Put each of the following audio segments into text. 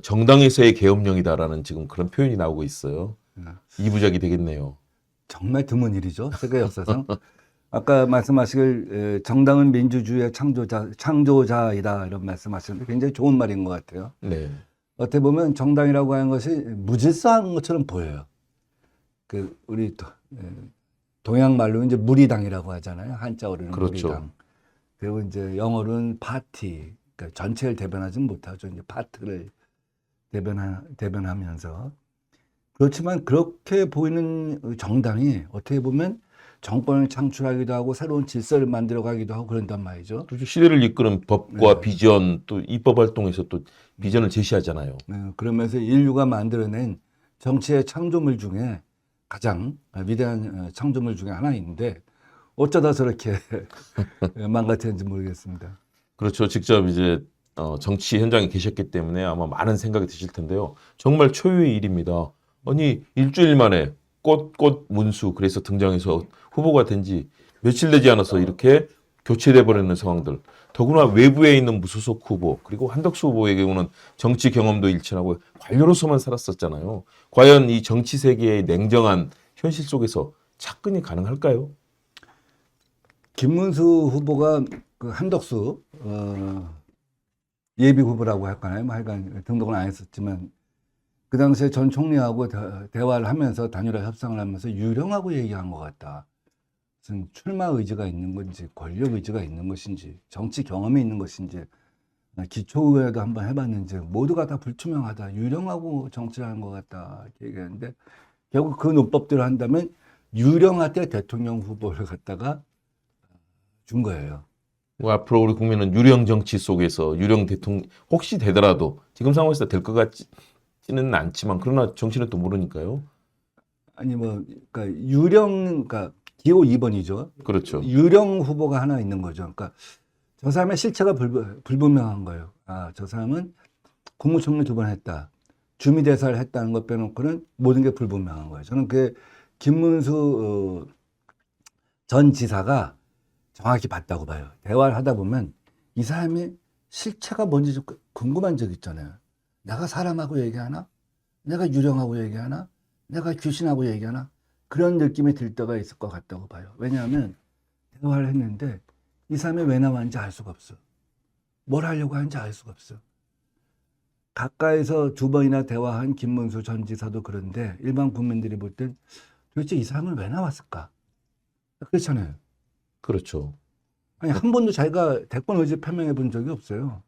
정당에서의 계엄령이다라는 지금 그런 표현이 나오고 있어요. 네. 이부작이 되겠네요. 정말 드문 일이죠. 세계 역사상. 아까 말씀하시길 정당은 민주주의의 창조자이다 이런 말씀하셨는데 굉장히 좋은 말인 것 같아요. 네. 어떻게 보면 정당이라고 하는 것이 무질서한 것처럼 보여요. 그 우리 동양 말로 이제 무리당이라고 하잖아요. 한자어로는 그렇죠. 무리당. 그리고 이제 영어로는 파티. 그러니까 전체를 대변하지는 못하죠. 이제 파트를 대변하면서. 그렇지만 그렇게 보이는 정당이 어떻게 보면 정권을 창출하기도 하고 새로운 질서를 만들어가기도 하고 그런단 말이죠. 그렇죠. 시대를 이끄는 법과 네. 비전 또 입법 활동에서 또 비전을 제시하잖아요. 그러면서 인류가 만들어낸 정치의 창조물 중에 가장 위대한 창조물 중에 하나인데 어쩌다 저렇게 망가뜨렸는지 모르겠습니다. 그렇죠. 직접 이제 정치 현장에 계셨기 때문에 아마 많은 생각이 드실 텐데요. 정말 초유의 일입니다. 아니 일주일 만에 꽃 문수 그래서 등장해서 후보가 된 지 며칠 되지 않아서 이렇게 교체돼 버리는 상황들. 더구나 외부에 있는 무소속 후보 그리고 한덕수 후보의 경우는 정치 경험도 일치하고 관료로서만 살았었잖아요. 과연 이 정치 세계의 냉정한 현실 속에서 착근이 가능할까요? 김문수 후보가 그 한덕수 예비 후보라고 할까요? 뭐 하여간 등록은 안 했었지만 그 당시에 전 총리하고 대화를 하면서 단일화 협상을 하면서 유령하고 얘기한 것 같다. 무슨 출마 의지가 있는 건지 권력 의지가 있는 것인지 정치 경험이 있는 것인지 기초의회도 한번 해봤는지 모두가 다 불투명하다. 유령하고 정치를 하는 것 같다. 이렇게 얘기했는데 결국 그 논법대로 한다면 유령한테 대통령 후보를 갖다가 준 거예요. 앞으로 우리 국민은 유령 정치 속에서 유령 대통령 혹시 되더라도 지금 상황에서 될 것 같지는 않지만 그러나 정치는 또 모르니까요. 아니 뭐 그러니까 유령 그러니까 기호 2번이죠. 그렇죠. 유령 후보가 하나 있는 거죠. 그러니까 저 사람의 실체가 불분명한 거예요. 아, 저 사람은 국무총리 2번 했다. 주미대사를 했다는 것 빼놓고는 모든 게 불분명한 거예요. 저는 그 김문수 전 지사가 정확히 봤다고 봐요. 대화를 하다 보면 이 사람의 실체가 뭔지 좀 궁금한 적 있잖아요. 내가 사람하고 얘기하나? 내가 유령하고 얘기하나? 내가 귀신하고 얘기하나? 그런 느낌이 들 때가 있을 것 같다고 봐요. 왜냐하면 대화를 했는데 이 사람이 왜 나왔는지 알 수가 없어. 뭘 하려고 하는지 알 수가 없어. 가까이서 2번이나 대화한 김문수 전 지사도 그런데 일반 국민들이 볼 땐 도대체 이 사람은 왜 나왔을까? 그렇잖아요. 그렇죠. 아니 한 번도 자기가 대권 의지 표명해 본 적이 없어요.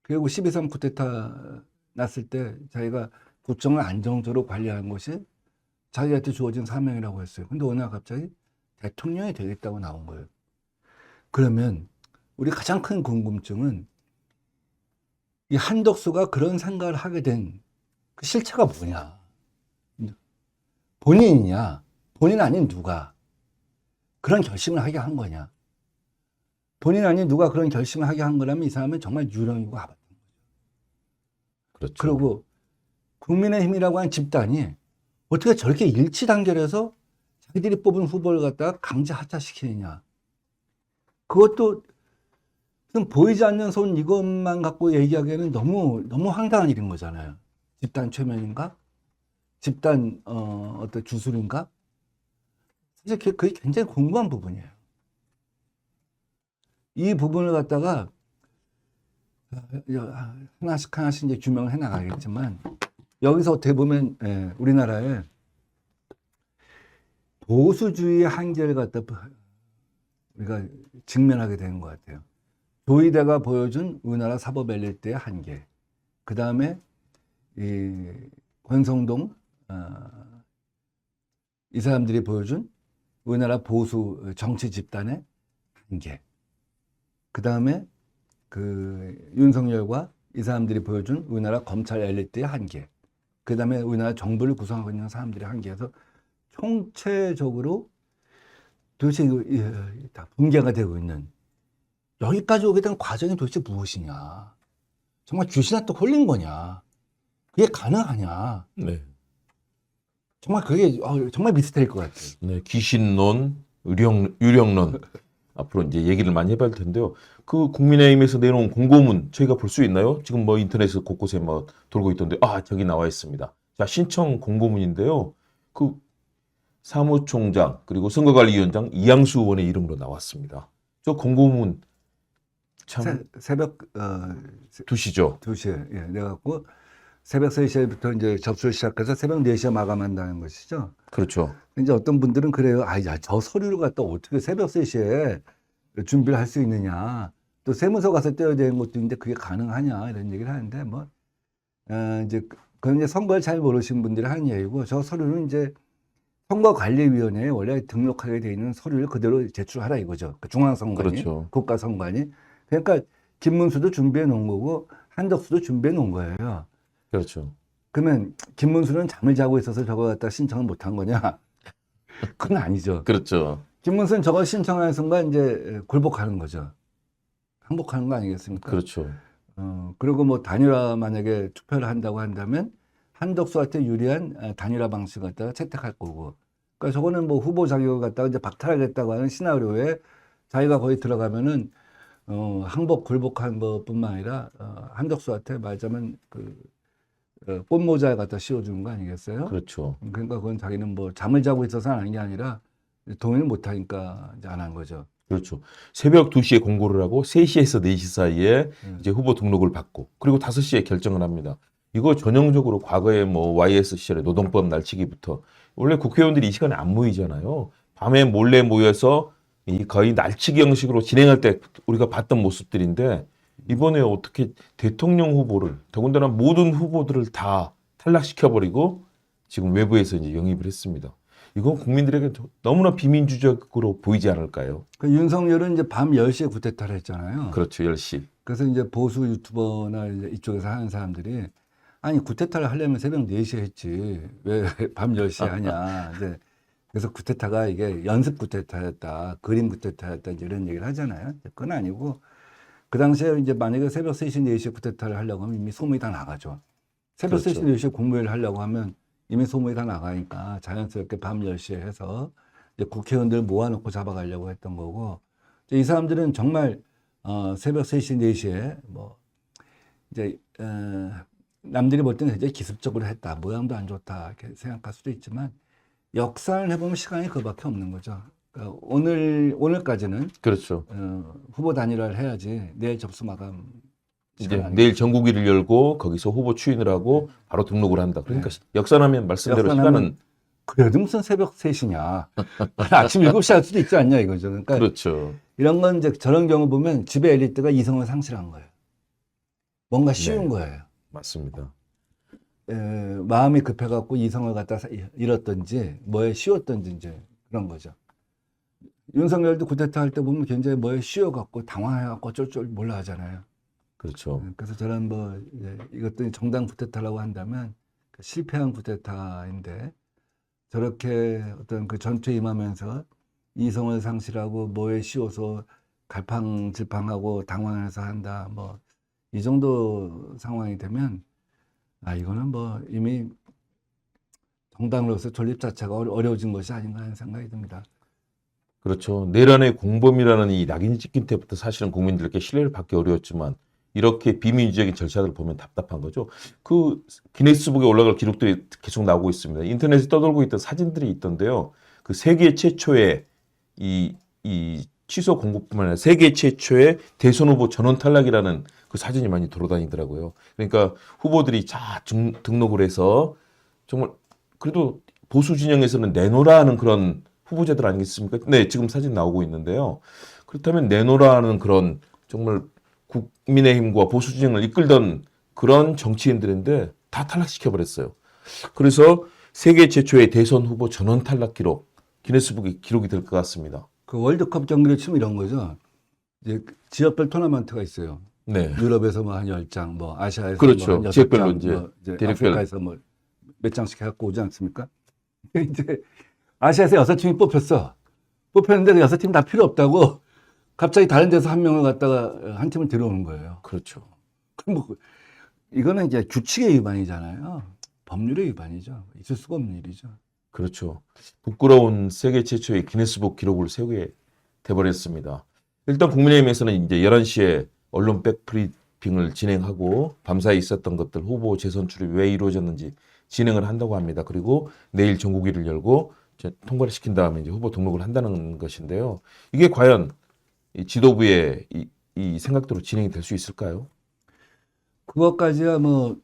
그리고 12.3 쿠데타 났을 때 자기가 국정을 안정적으로 관리하는 것이 자기한테 주어진 사명이라고 했어요. 근데 어느 날 갑자기 대통령이 되겠다고 나온 거예요. 그러면 우리 가장 큰 궁금증은 이 한덕수가 그런 생각을 하게 된 그 실체가 뭐냐? 본인이냐? 본인 아닌 누가 그런 결심을 하게 한 거냐? 본인 아닌 누가 그런 결심을 하게 한 거라면 이 사람은 정말 유령이고 하바튼 거죠. 그렇죠. 그리고 국민의힘이라고 하는 집단이 어떻게 저렇게 일치단결해서 자기들이 뽑은 후보를 갖다가 강제 하차시키느냐. 그것도 지금 보이지 않는 손 이것만 갖고 얘기하기에는 너무 황당한 일인 거잖아요. 집단 최면인가? 집단 어떤 주술인가? 사실 그게 굉장히 궁금한 부분이에요. 이 부분을 갖다가 하나씩 이제 규명을 해 나가겠지만 여기서 어떻게 보면 우리나라의 보수주의의 한계를 갖다 우리가 직면하게 되는 것 같아요. 조이대가 보여준 우리나라 사법 엘리트의 한계. 그 다음에 이 권성동 이 사람들이 보여준 우리나라 보수 정치 집단의 한계. 그 다음에 그 윤석열과 이 사람들이 보여준 우리나라 검찰 엘리트의 한계. 그 다음에 우리나라 정부를 구성하고 있는 사람들의 한계에서 총체적으로 도대체 다 붕괴가 되고 있는 여기까지 오게 된 과정이 도대체 무엇이냐. 정말 귀신한테 홀린 거냐. 그게 가능하냐. 네. 정말 그게 정말 미스터리일 것 같아요. 네. 귀신론, 유령론. 앞으로 이제 얘기를 많이 해봐야 할 텐데요. 그 국민의힘에서 내놓은 공고문 저희가 볼 수 있나요? 지금 뭐 인터넷 곳곳에 뭐 돌고 있던데, 저기 나와 있습니다. 자, 신청 공고문인데요. 그 사무총장 그리고 선거관리위원장 이양수 의원의 이름으로 나왔습니다. 저 공고문 참 새벽 2시죠. 2시에 예, 내갖고 새벽 3시부터 이제 접수를 시작해서 새벽 4시에 마감한다는 것이죠. 그렇죠. 이제 어떤 분들은 그래요. 저 서류를 갖다 어떻게 새벽 3시에 준비를 할 수 있느냐. 또 세무서 가서 떼어야 되는 것도 있는데 그게 가능하냐 이런 얘기를 하는데 뭐 이제 그건 이제 선거를 잘 모르신 분들이 하는 얘기고, 저 서류는 이제 선거관리위원회에 원래 등록하게 돼 있는 서류를 그대로 제출하라 이거죠. 그 중앙선관위, 그렇죠. 국가선관위. 그러니까 김문수도 준비해 놓은 거고 한덕수도 준비해 놓은 거예요. 그렇죠. 그러면 김문수는 잠을 자고 있어서 저거 갖다 신청을 못 한 거냐? 그건 아니죠. 그렇죠. 김문수는 저거 신청하는 순간 이제 굴복하는 거죠. 항복하는 거 아니겠습니까? 그렇죠. 그리고 뭐 단일화 만약에 투표를 한다고 한다면 한덕수한테 유리한 단일화 방식을 갖다가 채택할 거고. 그러니까 저거는 뭐 후보 자격을 갖다가 이제 박탈하겠다고 하는 시나리오에 자기가 거기 들어가면은 항복 굴복한 것뿐만 아니라 한덕수한테 말하자면 꽃모자를 갖다 씌워주는 거 아니겠어요? 그렇죠. 그러니까 그건 자기는 뭐 잠을 자고 있어서 안 한 게 아니라 동의를 못 하니까 이제 안 한 거죠. 그렇죠. 새벽 2시에 공고를 하고 3시에서 4시 사이에 이제 후보 등록을 받고 그리고 5시에 결정을 합니다. 이거 전형적으로 과거에 뭐 YS 시절에 노동법 날치기부터 원래 국회의원들이 이 시간에 안 모이잖아요. 밤에 몰래 모여서 이 거의 날치기 형식으로 진행할 때 우리가 봤던 모습들인데 이번에 어떻게 대통령 후보를 더군다나 모든 후보들을 다 탈락시켜버리고 지금 외부에서 이제 영입을 했습니다. 이건 국민들에게 너무나 비민주적으로 보이지 않을까요? 그 윤석열은 이제 밤 10시에 구태타를 했잖아요. 그렇죠. 10시. 그래서 이제 보수 유튜버나 이제 이쪽에서 하는 사람들이 아니 구태타를 하려면 새벽 4시에 했지 왜 밤 10시에 하냐. 이제 그래서 구태타가 이게 연습 구태타였다, 그림 구태타였다 이제 이런 얘기를 하잖아요. 그건 아니고 그 당시에 이제 만약에 새벽 3시, 4시에 구태타를 하려고 하면 이미 소문이 다 나가죠. 새벽 그렇죠. 3시, 4시에 공무회를 하려고 하면 이미 소문이 다 나가니까 자연스럽게 밤 10시에 해서 이제 국회의원들 모아놓고 잡아가려고 했던 거고, 이 사람들은 정말 새벽 3시, 4시에 뭐 이제 남들이 볼 때는 굉장히 기습적으로 했다, 모양도 안 좋다 이렇게 생각할 수도 있지만 역사를 해보면 시간이 그밖에 없는 거죠. 그러니까 오늘까지는 그렇죠. 후보 단일화를 해야지 내일 접수 마감 이제 시간 내일 전국일을 열고 거기서 후보 추인을 하고 바로 등록을 한다. 그러니까 역사라면 말씀대로 역사라면 시간은 그래도 무슨 새벽 3시냐. 아침 7시 할 수도 있지 않냐 이거죠. 그러니까 그렇죠. 이런 건 이제 저런 경우 보면 지배 엘리트가 이성을 상실한 거예요. 뭔가 쉬운 네. 거예요. 맞습니다. 마음이 급해갖고 이성을 갖다 잃었던지 뭐에 쉬웠던지 이제 그런 거죠. 윤석열도 구태타 할 때 보면 굉장히 뭐에 쉬어갖고 당황해갖고 어쩔 줄 몰라 하잖아요. 그렇죠. 그래서 저는 뭐 이것도 정당 구태타라고 한다면 실패한 구태타인데 저렇게 어떤 그 전투에 임하면서 이성을 상실하고 뭐에 씌워서 갈팡질팡하고 당황해서 한다. 뭐 이 정도 상황이 되면 이거는 뭐 이미 정당으로서 존립 자체가 어려워진 것이 아닌가 하는 생각이 듭니다. 그렇죠. 내란의 공범이라는 이 낙인이 찍힌 때부터 사실은 국민들께 신뢰를 받기 어려웠지만 이렇게 비민주적인 절차들을 보면 답답한 거죠. 그 기네스북에 올라갈 기록들이 계속 나오고 있습니다. 인터넷에 떠돌고 있던 사진들이 있던데요. 그 세계 최초의 이 취소 공고뿐만 아니라 세계 최초의 대선 후보 전원 탈락이라는 그 사진이 많이 돌아다니더라고요. 그러니까 후보들이 등록을 해서 정말 그래도 보수 진영에서는 내놓으라 하는 그런 후보자들 아니겠습니까? 네, 지금 사진 나오고 있는데요. 그렇다면 내놓으라 하는 그런 정말 국민의힘과 보수 진영을 이끌던 그런 정치인들인데 다 탈락시켜버렸어요. 그래서 세계 최초의 대선 후보 전원 탈락 기록, 기네스북에 기록이 될 것 같습니다. 그 월드컵 경기를 치면 이런 거죠. 이제 지역별 토너먼트가 있어요. 네. 유럽에서 뭐 한 10장, 뭐 아시아에서 그렇죠. 뭐 한 6장, 지역별로 이제 뭐 이제 대륙별. 아프리카에서 뭐 몇 장씩 해갖고 오지 않습니까? 이제 아시아에서 6팀이 뽑혔어. 뽑혔는데 그 6팀 다 필요 없다고 갑자기 다른 데서 한 명을 갖다가 한 팀을 들어오는 거예요. 그렇죠. 그럼 뭐 이거는 이제 규칙의 위반이잖아요. 법률의 위반이죠. 있을 수가 없는 일이죠. 그렇죠. 부끄러운 세계 최초의 기네스북 기록을 세우게 돼버렸습니다. 일단 국민의힘에서는 이제 11시에 언론 백브리핑을 진행하고 밤사이 있었던 것들 후보 재선출이 왜 이루어졌는지 진행을 한다고 합니다. 그리고 내일 전국위를 열고 이제 통과를 시킨 다음에 이제 후보 등록을 한다는 것인데요. 이게 과연 이 지도부의 이 생각대로 진행이 될 수 있을까요? 그것까지야 뭐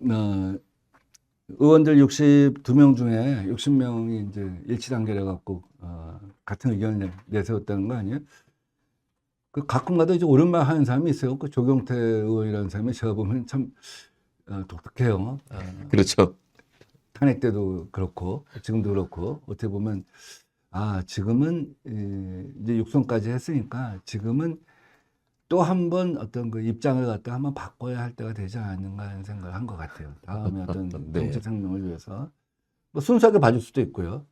의원들 62명 중에 60명이 이제 일치 단계를 갖고 같은 의견을 내세웠다는 거 아니에요? 그 가끔가다 이제 오랜만에 하는 사람이 있어요. 그 조경태 의원이라는 사람이 제가 보면 참 독특해요. 그렇죠. 탄핵 때도 그렇고 지금도 그렇고 어떻게 보면 지금은 이제 육선까지 했으니까 지금은 또 한 번 어떤 그 입장을 갖다 한번 바꿔야 할 때가 되지 않는가 하는 생각을 한 것 같아요. 다음에 어떤 네. 정치 생명을 위해서 뭐 순수하게 봐줄 수도 있고요.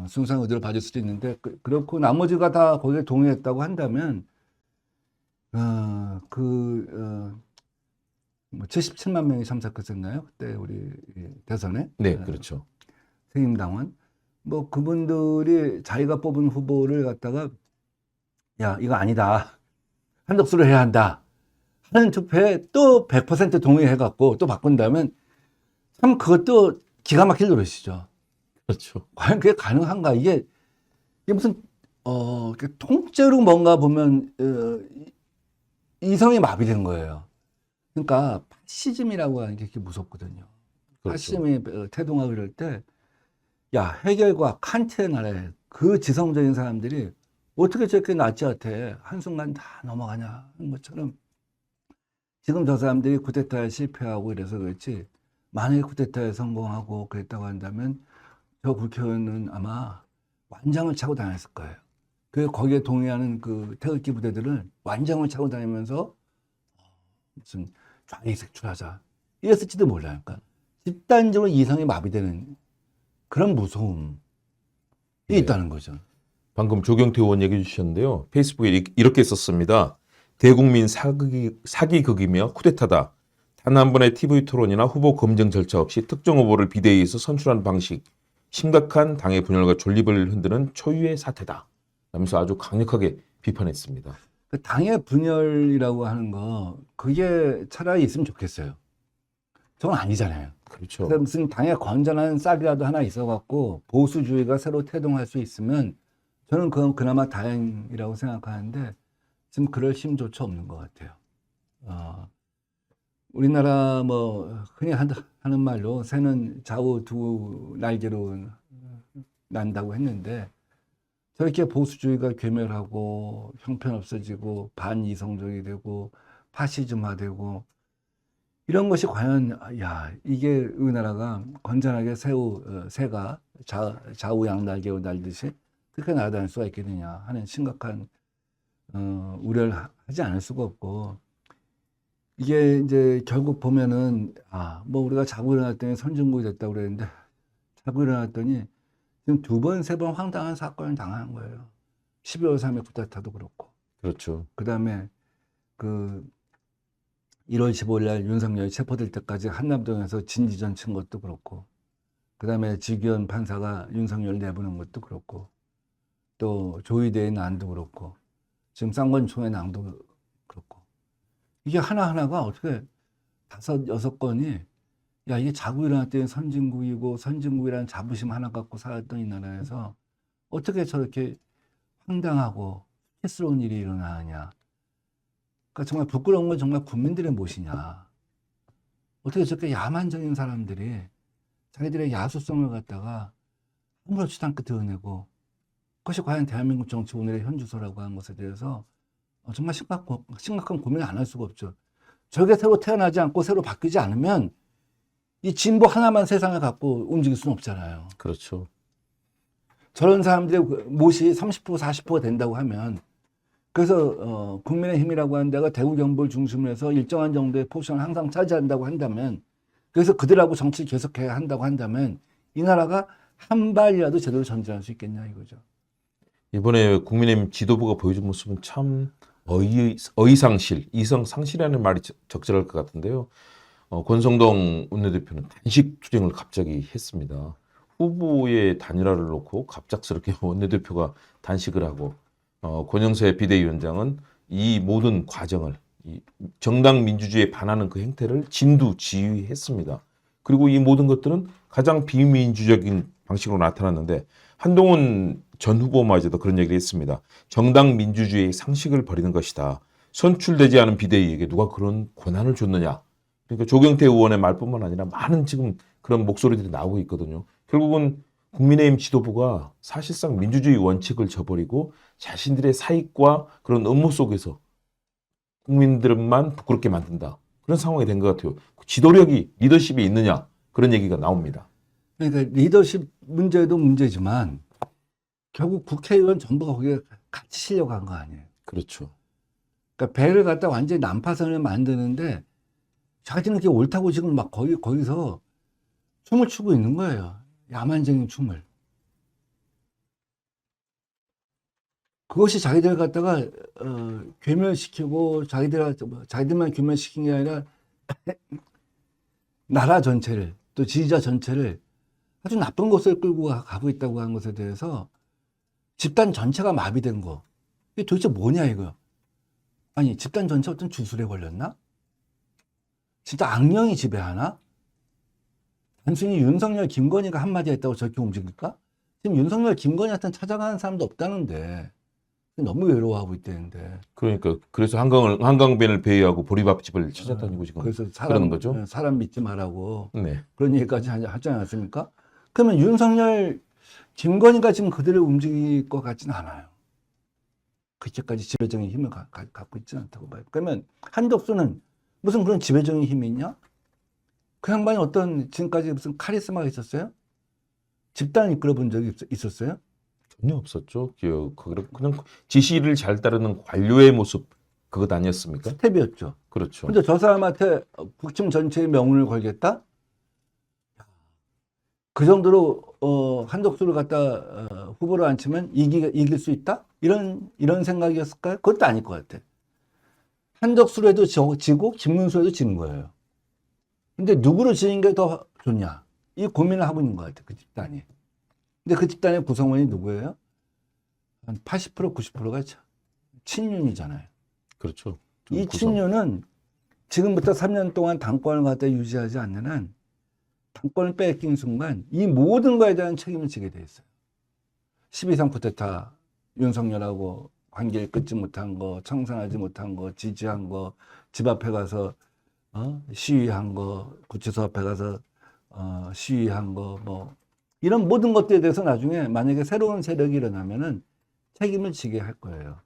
순수한 의도를 봐줄 수도 있는데 그렇고 나머지가 다 거기에 동의했다고 한다면 뭐 77만 명이 참석했었나요? 그때 우리 대선에 네, 그렇죠. 생임당원 뭐 그분들이 자기가 뽑은 후보를 갖다가 야 이거 아니다 한덕수를 해야 한다 하는 투표에 또 100% 동의해갖고 또 바꾼다면 참 그것도 기가 막힐 노릇이죠. 그렇죠. 과연 그게 가능한가? 이게 무슨 이렇게 통째로 뭔가 보면 이성이 마비된 거예요. 그러니까 파시즘이라고 하는 게 그렇게 무섭거든요. 그렇죠. 파시즘이 태동하고 이럴 때 야 해겔과 칸트의 나라에 그 지성적인 사람들이 어떻게 저렇게 나치한테 한순간 다 넘어가냐 하는 것처럼 지금 저 사람들이 쿠데타에 실패하고 이래서 그렇지 만약에 쿠데타에 성공하고 그랬다고 한다면 저 국회의원은 아마 완장을 차고 다녔을 거예요. 그 거기에 동의하는 그 태극기 부대들은 완장을 차고 다니면서 무슨 좌익 색출하자 이랬을지도 몰라요. 그러니까 집단적으로 이성이 마비되는 그런 무서움이 네. 있다는 거죠. 방금 조경태 의원 얘기해 주셨는데요. 페이스북에 이렇게 썼습니다. 대국민 사기극이며 쿠데타다. 단 한 번의 TV 토론이나 후보 검증 절차 없이 특정 후보를 비대위에서 선출하는 방식. 심각한 당의 분열과 존립을 흔드는 초유의 사태다. 라면서 아주 강력하게 비판했습니다. 그 당의 분열이라고 하는 거 그게 차라리 있으면 좋겠어요. 저건 아니잖아요. 그렇죠. 그래서 무슨 당의 건전한 싹이라도 하나 있어갖고 보수주의가 새로 태동할 수 있으면 저는 그건 그나마 다행이라고 생각하는데 지금 그럴 힘조차 없는 것 같아요. 우리나라 뭐 흔히 하는 말로 새는 좌우 두 날개로 난다고 했는데 저렇게 보수주의가 괴멸하고 형편없어지고 반이성적이 되고 파시즘화되고 이런 것이 과연 이게 우리나라가 건전하게 새가 좌우 양날개로 날듯이 그렇게 날아다닐 수가 있겠느냐 하는 심각한 우려를 하지 않을 수가 없고 이게 이제 결국 보면은 뭐 우리가 자고 일어났더니 선진국이 됐다고 그랬는데 자고 일어났더니 지금 2번, 3번 황당한 사건을 당한 거예요. 12월 3일 쿠데타도 그렇고. 그렇죠. 그다음에 1월 15일 날 윤석열이 체포될 때까지 한남동에서 진지전 친 것도 그렇고, 그 다음에 지기현 판사가 윤석열 내보낸 것도 그렇고, 또 조희대의 난도 그렇고, 지금 쌍권총의 난도 그렇고, 이게 하나하나가 어떻게 5, 6건이, 이게 자고 일어났더니 선진국이고, 선진국이라는 자부심 하나 갖고 살았던 이 나라에서 어떻게 저렇게 황당하고 스스러운 일이 일어나느냐. 그러니까 정말 부끄러운 건 정말 국민들의 몫이냐. 어떻게 저렇게 야만적인 사람들이 자기들의 야수성을 갖다가 아무렇지도 않게 드러내고 그것이 과연 대한민국 정치 오늘의 현주소라고 하는 것에 대해서 정말 심각한 고민을 안 할 수가 없죠. 저게 새로 태어나지 않고 새로 바뀌지 않으면 이 진보 하나만 세상을 갖고 움직일 수는 없잖아요. 그렇죠. 저런 사람들의 몫이 30% 40%가 된다고 하면 그래서 국민의힘이라고 하는 데가 대구 경북을 중심으로 해서 일정한 정도의 포션을 항상 차지한다고 한다면 그래서 그들하고 정치를 계속해야 한다고 한다면 이 나라가 한 발이라도 제대로 전진할 수 있겠냐 이거죠. 이번에 국민의힘 지도부가 보여준 모습은 참 어이상실, 이성상실이라는 말이 적절할 것 같은데요. 권성동 원내대표는 단식 투쟁을 갑자기 했습니다. 후보의 단일화를 놓고 갑작스럽게 원내대표가 단식을 하고 권영세 비대위원장은 이 모든 과정을 이 정당 민주주의에 반하는 그 행태를 진두지휘했습니다. 그리고 이 모든 것들은 가장 비민주적인 방식으로 나타났는데 한동훈 전 후보마저도 그런 얘기를 했습니다. 정당 민주주의의 상식을 버리는 것이다. 선출되지 않은 비대위에게 누가 그런 권한을 줬느냐. 그러니까 조경태 의원의 말뿐만 아니라 많은 지금 그런 목소리들이 나오고 있거든요. 결국은 국민의힘 지도부가 사실상 민주주의 원칙을 저버리고 자신들의 사익과 그런 음모 속에서 국민들만 부끄럽게 만든다. 그런 상황이 된 것 같아요. 지도력이, 리더십이 있느냐. 그런 얘기가 나옵니다. 그러니까 리더십 문제도 문제지만 결국 국회의원 전부가 거기에 같이 실려고 한 거 아니에요. 그렇죠. 그러니까 배를 갖다 완전히 난파선을 만드는데 자기는 그게 옳다고 지금 막 거기서 춤을 추고 있는 거예요. 야만적인 춤을. 그것이 자기들 갖다가 괴멸시키고 자기들만 괴멸시킨 게 아니라 나라 전체를 또 지지자 전체를 아주 나쁜 곳을 끌고 가고 있다고 하는 것에 대해서 집단 전체가 마비된 거. 이게 도대체 뭐냐 이거. 아니 집단 전체 어떤 주술에 걸렸나? 진짜 악령이 지배하나? 단순히 윤석열, 김건희가 한마디 했다고 저렇게 움직일까? 지금 윤석열, 김건희한테 찾아가는 사람도 없다는데 너무 외로워하고 있다는데. 그러니까 그래서 한강변을 배회하고 보리밥집을 찾아다니고 지금 그래서 그러는 거죠. 사람 믿지 말라고 네, 그런 얘기까지 하지 않았습니까? 그러면 윤석열, 김건희가 지금 그들을 움직일 것 같지는 않아요. 그렇게까지 지배적인 힘을 갖고 있지는 않다고 봐요. 그러면 한덕수는 무슨 그런 지배적인 힘이 있냐? 그 양반이 어떤 지금까지 무슨 카리스마가 있었어요? 집단을 이끌어 본 적이 있었어요? 전혀 없었죠. 그냥 지시를 잘 따르는 관료의 모습 그것 아니었습니까? 스텝이었죠. 그렇죠. 근데 저 사람한테 국힘 전체의 명운을 걸겠다? 그 정도로 한덕수를 갖다 후보로 앉히면 이길 수 있다? 이런 생각이었을까요? 그것도 아닐 것 같아. 한덕수로 해도 지고 김문수 해도 지는 거예요. 근데 누구로 지는 게 더 좋냐? 이 고민을 하고 있는 것 같아, 그 집단이. 근데 그 집단의 구성원이 누구예요? 한 80%, 90%가 친윤이잖아요. 그렇죠. 이 친윤은 지금부터 3년 동안 당권을 갖다 유지하지 않는 한 당권을 뺏긴 순간 이 모든 거에 대한 책임을 지게 돼 있어요. 12상 쿠데타, 윤석열하고 관계를 끊지 못한 거, 청산하지 못한 거, 지지한 거, 집 앞에 가서 시위한 거, 구치소 앞에 가서 시위한 거, 뭐 이런 모든 것들에 대해서 나중에 만약에 새로운 세력이 일어나면은 책임을 지게 할 거예요.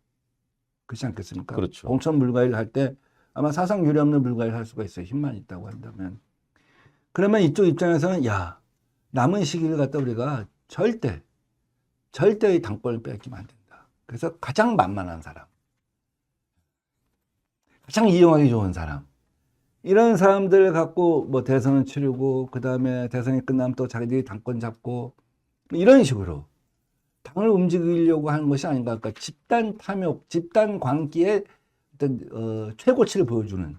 그렇지 않겠습니까? 그렇죠. 공천 불가일 할 때 아마 사상 유례 없는 불가일 할 수가 있어요. 힘만 있다고 한다면. 그러면 이쪽 입장에서는 야, 남은 시기를 갖다 우리가 절대 이 당권을 뺏기면 안 된다. 그래서 가장 만만한 사람, 가장 이용하기 좋은 사람, 이런 사람들을 갖고 뭐 대선을 치르고 그 다음에 대선이 끝나면 또 자기들이 당권 잡고 이런 식으로 당을 움직이려고 하는 것이 아닌가. 그러니까 집단 탐욕, 집단 광기의 어떤 최고치를 보여주는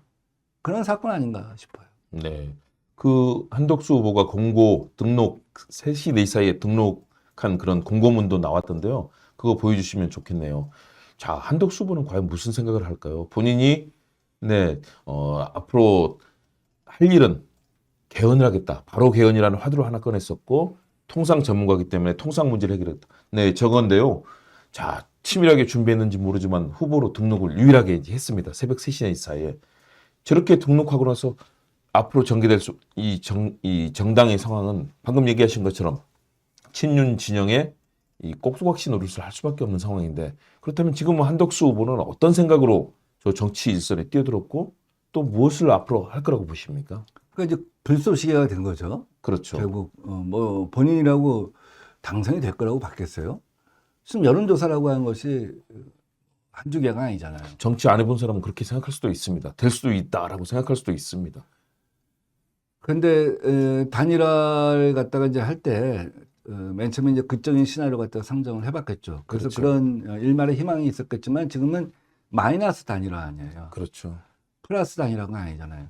그런 사건 아닌가 싶어요. 네. 그 한덕수 후보가 공고 등록 3시 4시 사이에 등록한 그런 공고문도 나왔던데요. 그거 보여주시면 좋겠네요. 자, 한덕수 후보는 과연 무슨 생각을 할까요? 본인이 앞으로 할 일은 개헌을 하겠다. 바로 개헌이라는 화두를 하나 꺼냈었고 통상 전문가이기 때문에 통상 문제를 해결했다. 네, 저건데요. 자, 치밀하게 준비했는지 모르지만 후보로 등록을 유일하게 이제 했습니다. 새벽 3시 4시 사이에. 저렇게 등록하고 나서 앞으로 전개될 이 정당의 상황은 방금 얘기하신 것처럼 친윤 진영의 이 꼭두각시 노릇을 할 수밖에 없는 상황인데 그렇다면 지금 한덕수 후보는 어떤 생각으로 저 정치 일선에 뛰어들었고 또 무엇을 앞으로 할 거라고 보십니까? 그러니까 이제 불쏘시개가 된 거죠. 그렇죠. 결국 뭐 본인이라고 당선이 될 거라고 봤겠어요? 지금 여론조사라고 하는 것이 한두 개가 아니잖아요. 정치 안 해본 사람은 그렇게 생각할 수도 있습니다. 될 수도 있다라고 생각할 수도 있습니다. 그런데 단일화를 갖다가 이제 할 때 맨 처음에 이제 극적인 시나리오 갖다가 상정을 해봤겠죠. 그래서 그렇죠. 그런 일말의 희망이 있었겠지만 지금은 마이너스 단일화 아니에요. 그렇죠. 플러스 단일화가 아니잖아요.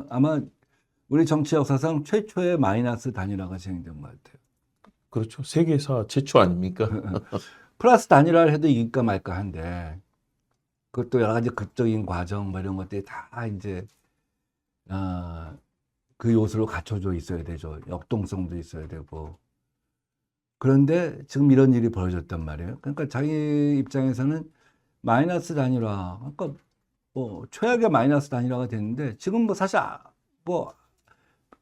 아마 우리 정치 역사상 최초의 마이너스 단일화가 진행된 것 같아요. 그렇죠. 세계사 최초 아닙니까? 플러스 단일화를 해도 이길까 말까 한데 그것도 여러 가지 극적인 과정 뭐 이런 것들이 다 이제 그 요소로 갖춰져 있어야 되죠. 역동성도 있어야 되고. 그런데 지금 이런 일이 벌어졌단 말이에요. 그러니까 자기 입장에서는 마이너스 단일화, 그러니까 뭐 최악의 마이너스 단일화가 됐는데 지금 뭐 사실 뭐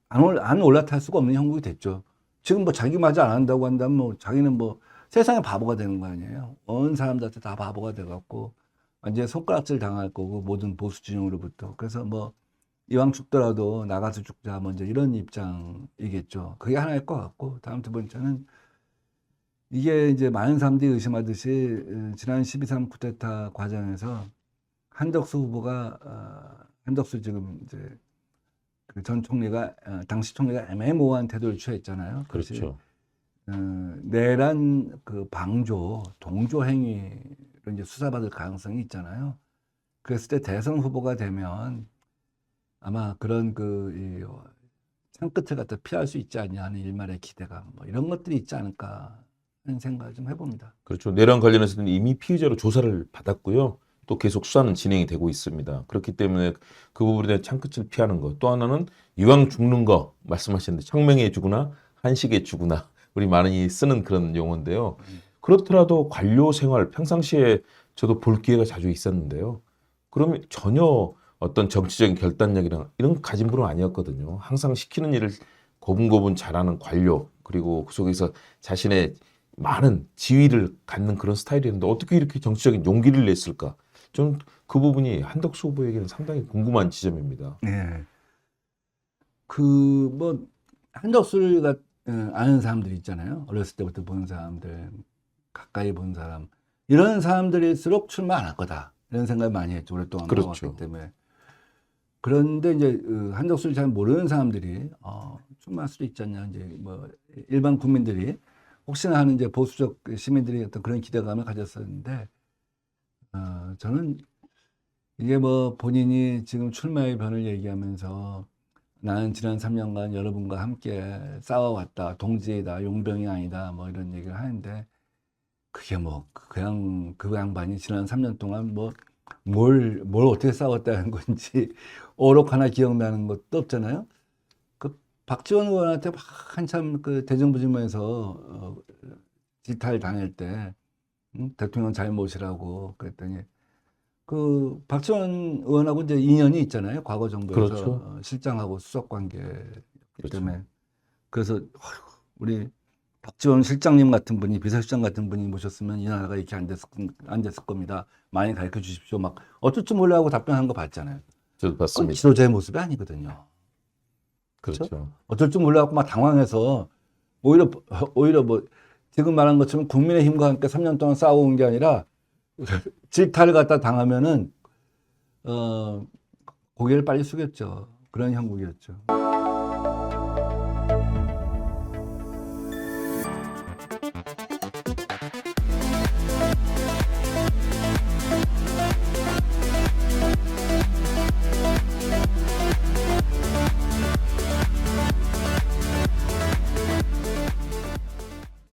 안 올라탈 수가 없는 형국이 됐죠. 지금 뭐 자기마저 안 한다고 한다면 뭐 자기는 뭐 세상의 바보가 되는 거 아니에요. 온 사람들한테 다 바보가 돼갖고 완전히 손가락질 당할 거고 모든 보수 진영으로부터. 그래서 뭐 이왕 죽더라도 나가서 죽자 먼저 이런 입장이겠죠. 그게 하나일 것 같고 다음 두 번째는 이게 이제 많은 사람들이 의심하듯이 지난 12.3 쿠데타 과정에서 한덕수 후보가 한덕수 지금 이제 그 전 총리가 당시 총리가 애매모호한 태도를 취했잖아요. 그것이, 그렇죠. 내란 그 방조, 동조 행위로 이제 수사받을 가능성이 있잖아요. 그랬을 때 대선 후보가 되면 아마 그런 그 창끝을 갖다 피할 수 있지 않냐 하는 일말의 기대감, 뭐 이런 것들이 있지 않을까 하는 생각을 좀 해봅니다. 그렇죠. 내란 관련해서는 이미 피의자로 조사를 받았고요. 또 계속 수사는 진행이 되고 있습니다. 그렇기 때문에 그 부분에 대한 창끝을 피하는 것. 또 하나는 이왕 죽는 거 말씀하셨는데 청명해 주구나 한식에 주구나 우리 많이 쓰는 그런 용어인데요. 그렇더라도 관료 생활 평상시에 저도 볼 기회가 자주 있었는데요. 그러면 전혀 어떤 정치적인 결단력이랑 이런 거 가진 분은 아니었거든요. 항상 시키는 일을 고분고분 잘하는 관료 그리고 그 속에서 자신의 많은 지위를 갖는 그런 스타일이었는데 어떻게 이렇게 정치적인 용기를 냈을까? 좀 그 부분이 한덕수 후보에게는 상당히 궁금한 지점입니다. 네. 그 뭐 한덕수를 아는 사람들이 있잖아요. 어렸을 때부터 본 사람들, 가까이 본 사람. 이런 사람들일수록 출마 안 할 거다. 이런 생각을 많이 했죠. 오랫동안 그렇죠. 봐왔기 때문에. 그런데 이제 한덕수를 잘 모르는 사람들이 출마할 수도 있지 않냐. 이제 뭐 일반 국민들이 혹시나 하는 이제 보수적 시민들이 어떤 그런 기대감을 가졌었는데 저는 이게 뭐 본인이 지금 출마의 변을 얘기하면서 나는 지난 3년간 여러분과 함께 싸워왔다. 동지이다. 용병이 아니다. 뭐 이런 얘기를 하는데 그게 뭐 그냥 그 양반이 지난 3년 동안 뭐 뭘 어떻게 싸웠다는 건지 오록 하나 기억나는 것도 없잖아요. 그 박지원 의원한테 막 한참 그 대정부질문에서 질타를 당할 때 대통령 잘 모시라고 그랬더니 그 박지원 의원하고 이제 인연이 있잖아요. 과거 정부에서 그렇죠. 실장하고 수석 관계이기 그렇죠. 때문에 그래서 우리 박지원 실장님 같은 분이 비서실장 같은 분이 모셨으면 이 나라가 이렇게 안 됐을 겁니다. 많이 가르쳐 주십시오. 막 어쩔 줄 몰라 하고 답변한 거 봤잖아요. 저도 그건 봤습니다. 지도자의 모습이 아니거든요. 그렇죠. 어쩔 줄 몰라 하고 막 당황해서 오히려 뭐 지금 말한 것처럼 국민의힘과 함께 3년 동안 싸워온 게 아니라 질타를 갖다 당하면은 고개를 빨리 숙였죠. 그런 형국이었죠.